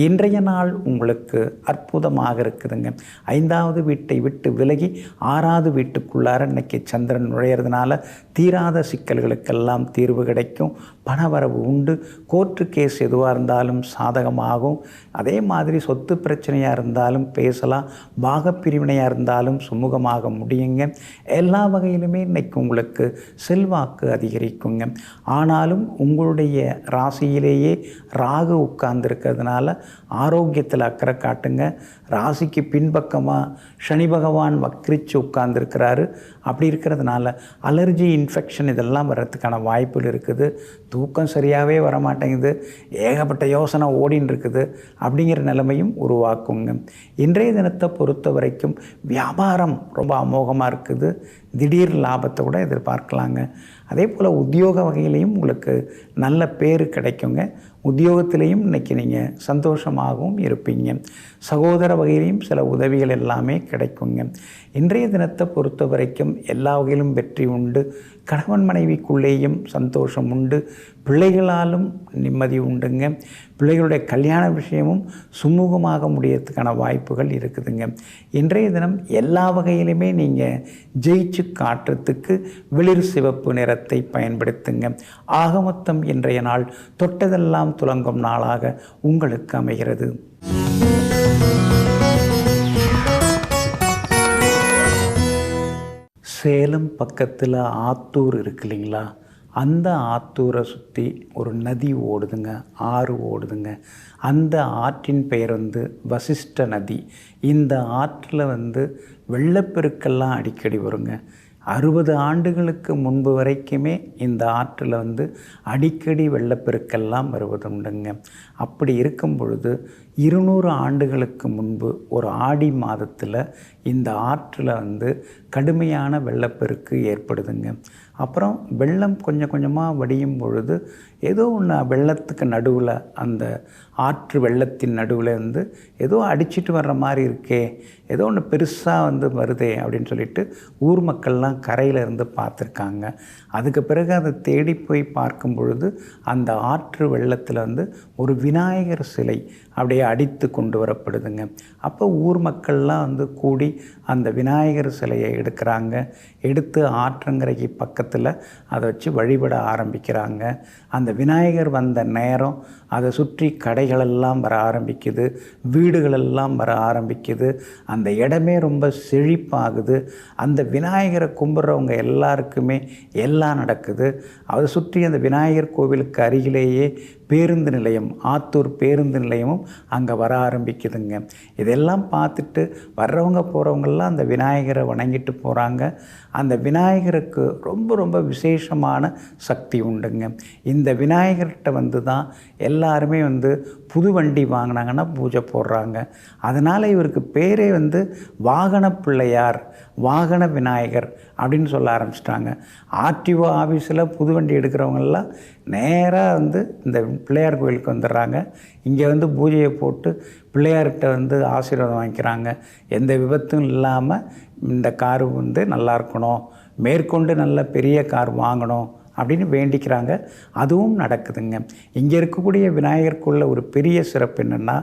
இன்றைய நாள் உங்களுக்கு அற்புதமாக இருக்குதுங்க. 5வது வீட்டை விட்டு விலகி 6வது வீட்டுக்குள்ளார இன்னைக்கு சந்திரன் நுழையிறதுனால தீராத சிக்கல்களுக்கெல்லாம் தீர்வு கிடைக்கும். பணவரவு உண்டு. கோயில் கோர்ட்டு கேஸ் எதுவாக இருந்தாலும் சாதகமாகும். அதே மாதிரி சொத்து பிரச்சனையாக இருந்தாலும் பேசலாம், பாகப்பிரிவினையாக இருந்தாலும் சுமூகமாக முடியுங்க. எல்லா வகையிலுமே இன்றைக்கி உங்களுக்கு செல்வாக்கு அதிகரிக்குங்க. ஆனாலும் உங்களுடைய ராசியிலேயே ராகு உட்கார்ந்துருக்கிறதுனால ஆரோக்கியத்தில் அக்கறை காட்டுங்க. ராசிக்கு பின்பக்கமாக சனி பகவான் வக்ரிச்சு உட்கார்ந்துருக்கிறாரு. அப்படி இருக்கிறதுனால அலர்ஜி, இன்ஃபெக்ஷன் இதெல்லாம் வர்றதுக்கான வாய்ப்புகள் இருக்குது. தூக்கம் சரியாகவே வரமாட்டேங்குது, ஏகப்பட்ட யோசனை ஓடின்னு இருக்குது அப்படிங்கிற நிலைமையும் உருவாக்குங்க. இன்றைய தினத்தை பொறுத்த வரைக்கும் வியாபாரம் ரொம்ப அமோகமாக இருக்குது. திடீர் லாபத்தை கூட எதிர்பார்க்கலாங்க. அதே போல் உத்தியோக வகையிலையும் உங்களுக்கு நல்ல பேர் கிடைக்குங்க. உத்தியோகத்திலையும் இன்றைக்கி நீங்கள் சந்தோஷமாகவும் இருப்பீங்க. சகோதர வகையிலையும் சில உதவிகள் எல்லாமே கிடைக்குங்க. இன்றைய தினத்தை பொறுத்த வரைக்கும் எல்லா வகையிலும் வெற்றி உண்டு. கணவன் மனைவிக்குள்ளேயும் சந்தோஷம் உண்டு. பிள்ளைகளாலும் நிம்மதி உண்டுங்க. பிள்ளைகளுடைய கல்யாண விஷயமும் சுமூகமாக முடியறதுக்கான வாய்ப்புகள் இருக்குதுங்க. இன்றைய தினம் எல்லா வகையிலுமே நீங்கள் ஜெயிச்சு காட்டுறதுக்கு வெளிர் சிவப்பு நிறத்தை பயன்படுத்துங்க. ஆக மொத்தம் இன்றைய நாள் தொட்டதெல்லாம் துலங்கும் நாளாக உங்களுக்கு அமைகிறது. சேலம் பக்கத்தில் ஆத்தூர் இருக்கு இல்லைங்களா, அந்த ஆத்தூரை சுற்றி ஒரு நதி ஓடுதுங்க, ஆறு ஓடுதுங்க. அந்த ஆற்றின் பெயர் வசிஷ்ட நதி. இந்த ஆற்றில் வெள்ளப்பெருக்கெல்லாம் அடிக்கடி வருங்க. 60 ஆண்டுகளுக்கு முன்பு வரைக்குமே இந்த ஆற்றில் அடிக்கடி வெள்ளப்பெருக்கெல்லாம் வருவதுண்டுங்க. அப்படி இருக்கும் பொழுது 200 ஆண்டுகளுக்கு முன்பு ஒரு ஆடி மாதத்தில் இந்த ஆற்றில் கடுமையான வெள்ளப்பெருக்கு ஏற்படுதுங்க. அப்புறம் வெள்ளம் கொஞ்சம் கொஞ்சமாக வடியும் பொழுது ஏதோ ஒன்று வெள்ளத்துக்கு நடுவில், அந்த ஆற்று வெள்ளத்தின் நடுவில் ஏதோ அடிச்சிட்டு வர்ற மாதிரி இருக்கே, ஏதோ ஒன்று பெருசாக வருதே அப்படின்னு சொல்லிட்டு ஊர் மக்கள்லாம் கரையில் இருந்து பார்த்துருக்காங்க. அதுக்கு பிறகு அதை தேடி போய் பார்க்கும் பொழுது அந்த ஆற்று வெள்ளத்தில் ஒரு விநாயகர் சிலை அப்படியே அடித்து கொண்டு வரப்படுதுங்க. அப்போ ஊர் மக்கள்லாம் கூடி அந்த விநாயகர் சிலையை எடுக்கிறாங்க. எடுத்து ஆற்றங்கரைக்கு பக்கத்தில் அதை வச்சு வழிபட ஆரம்பிக்கிறாங்க. அந்த விநாயகர் வந்த நேரம் அதை சுற்றி கடைகளெல்லாம் வர ஆரம்பிக்குது, வீடுகளெல்லாம் வர ஆரம்பிக்குது. அந்த இடமே ரொம்ப செழிப்பாகுது. அந்த விநாயகரை கும்பிட்றவங்க எல்லாருக்குமே எல்லாம் நடக்குது. அதை சுற்றி அந்த விநாயகர் கோவிலுக்கு அருகிலேயே பேருந்து நிலையம், ஆத்தூர் பேருந்து நிலையமும் அங்கே வர ஆரம்பிக்குதுங்க. இதெல்லாம் பார்த்துட்டு வர்றவங்க போகிறவங்கெல்லாம் அந்த விநாயகரை வணங்கிட்டு போகிறாங்க. அந்த விநாயகருக்கு ரொம்ப ரொம்ப விசேஷமான சக்தி உண்டுங்க. இந்த விநாயகர்கிட்ட தான் எல்லாருமே புது வண்டி வாங்கினாங்கன்னா பூஜை போடுறாங்க. அதனால் இவருக்கு பேரே வாகன பிள்ளையார், வாகன விநாயகர் அப்படின்னு சொல்ல ஆரம்பிச்சிட்டாங்க. ஆர்டிஓ ஆஃபீஸில் புது வண்டி எடுக்கிறவங்கெல்லாம் நேராக இந்த பிள்ளையார் கோயிலுக்கு வந்துடுறாங்க. இங்கே பூஜையை போட்டு பிள்ளையார்கிட்ட ஆசீர்வாதம் வாங்கிக்கிறாங்க. எந்த விபத்தும் இல்லாமல் இந்த காரு நல்லா இருக்கணும், மேற்கொண்டு நல்ல பெரிய கார் வாங்கணும் அப்படின்னு வேண்டிக்கிறாங்க. அதுவும் நடக்குதுங்க. இங்கே இருக்கக்கூடிய விநாயகருக்குள்ள ஒரு பெரிய சிறப்பு என்னென்னா,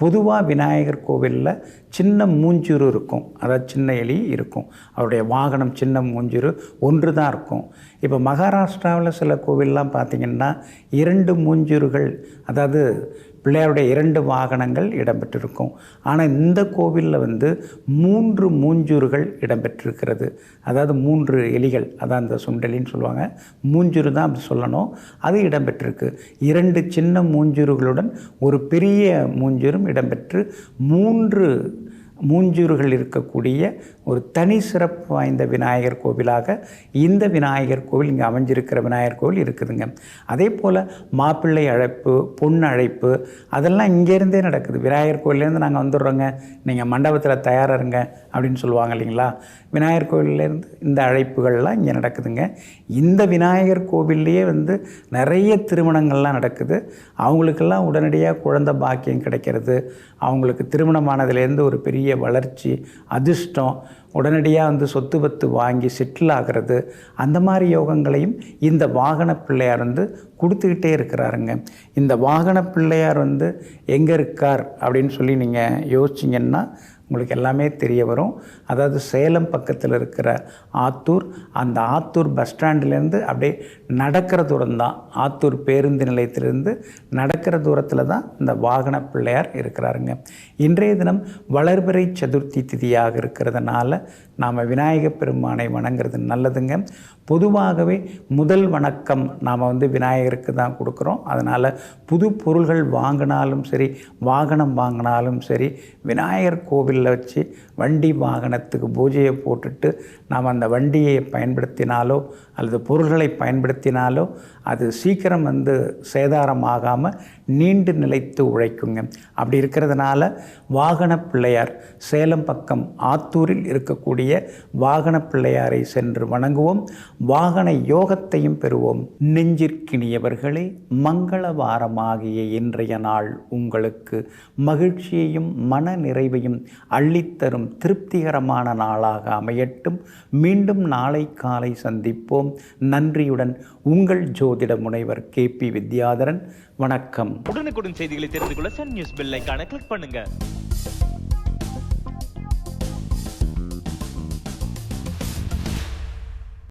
பொதுவாக விநாயகர் கோவிலில் சின்ன மூஞ்சூறு இருக்கும், அதாவது சின்ன எலி இருக்கும். அவருடைய வாகனம் சின்ன மூஞ்சூறு ஒன்று தான் இருக்கும். இப்போ மகாராஷ்டிராவில் சில கோவிலெலாம் பார்த்திங்கன்னா 2 மூஞ்சூறுகள், அதாவது பிள்ளையாருடைய 2 வாகனங்கள் இடம்பெற்றிருக்கும். ஆனால் இந்த கோவிலில் 3 மூஞ்சூறுகள் இடம்பெற்றிருக்கிறது. அதாவது 3 எலிகள், அதான் அந்த சுண்டலின்னு சொல்லுவாங்க, மூஞ்சூறு தான் அப்படி சொல்லணும், அது இடம்பெற்றிருக்கு. 2 சின்ன மூஞ்சூறுகளுடன் ஒரு பெரிய மூஞ்சூரும் இடம்பெற்று 3 மூஞ்சூறுகள் இருக்கக்கூடிய ஒரு தனி சிறப்பு வாய்ந்த விநாயகர் கோவிலாக இந்த விநாயகர் கோவில், இங்கே அமைஞ்சிருக்கிற விநாயகர் கோவில் இருக்குதுங்க. அதே போல் மாப்பிள்ளை அழைப்பு, பொண்ணு அழைப்பு அதெல்லாம் இங்கேருந்தே நடக்குது. விநாயகர் கோவிலேருந்து நாங்கள் வந்துடுறோங்க, நீங்கள் மண்டபத்தில் தயாராக இருங்க அப்படின்னு சொல்லுவாங்க இல்லைங்களா. விநாயகர் கோவிலேருந்து இந்த அழைப்புகள்லாம் இங்கே நடக்குதுங்க. இந்த விநாயகர் கோவில்லையே நிறைய திருமணங்கள்லாம் நடக்குது. அவங்களுக்கெல்லாம் உடனடியாக குழந்தை பாக்கியம் கிடைக்கிறது, அவங்களுக்கு திருமணமானதுலேருந்து ஒரு பெரிய வளர்ச்சி, அதிர்ஷ்டம், உடனடியாக சொத்து பத்து வாங்கி செட்டில் ஆகிறது, அந்த மாதிரி யோகங்களையும் இந்த வாகன பிள்ளையார் கொடுத்துக்கிட்டே இருக்கிறாருங்க. இந்த வாகன பிள்ளையார் எங்கே இருக்கார் அப்படின்னு சொல்லி நீங்கள் யோசிச்சிங்கன்னா, உங்களுக்கு எல்லாமே தெரிய வரும். அதாவது சேலம் பக்கத்தில் இருக்கிற ஆத்தூர், அந்த ஆத்தூர் பஸ் ஸ்டாண்ட்லேருந்து அப்படியே நடக்கிற தூரம் தான், ஆத்தூர் பேருந்து நிலையத்திலிருந்து நடக்கிற தூரத்தில் தான் இந்த வாகன பிள்ளையார் இருக்கிறாருங்க. இன்றைய தினம் வளர்பிறை சதுர்த்தி திதியாக இருக்கிறதுனால நாம் விநாயகப் பெருமானை வணங்குறது நல்லதுங்க. பொதுவாகவே முதல் வணக்கம் நாம் விநாயகருக்கு தான் கொடுக்குறோம். அதனால் புது பொருள்கள் வாங்கினாலும் சரி, வாகனம் வாங்கினாலும் சரி, விநாயகர் கோவிலில் வச்சு வண்டி வாகனத்துக்கு பூஜையை போட்டுட்டு நாம் அந்த வண்டியை பயன்படுத்தினாலோ அல்லது பொருள்களை பயன்படுத்தினாலோ அது சீக்கிரம் சேதாரமாகாமல் நீண்டு நிலைத்து உழைக்குங்க. அப்படி இருக்கிறதுனால வாகன பிள்ளையார் சேலம் பக்கம் ஆத்தூரில் இருக்கக்கூடிய வாகன பிள்ளையாரை சென்று வணங்குவோம். வாகன யோகத்தையும் பெறுவோம். நெஞ்சிற்கினியவர்களே, மங்களவாரமாகிய இன்றைய நாள் உங்களுக்கு மகிழ்ச்சியையும் மன நிறைவையும் அள்ளித்தரும் திருப்திகரமான நாளாக அமையட்டும். மீண்டும் நாளை காலை சந்திப்போம். நன்றியுடன் உங்கள் ஜோதிட முனைவர் KP வித்யாதரன். வணக்கம். உடனுக்குடன் செய்திகளை தெரிந்து கொள்ள சன் நியூஸ் பெல் ஐகானை கிளிக் பண்ணுங்க.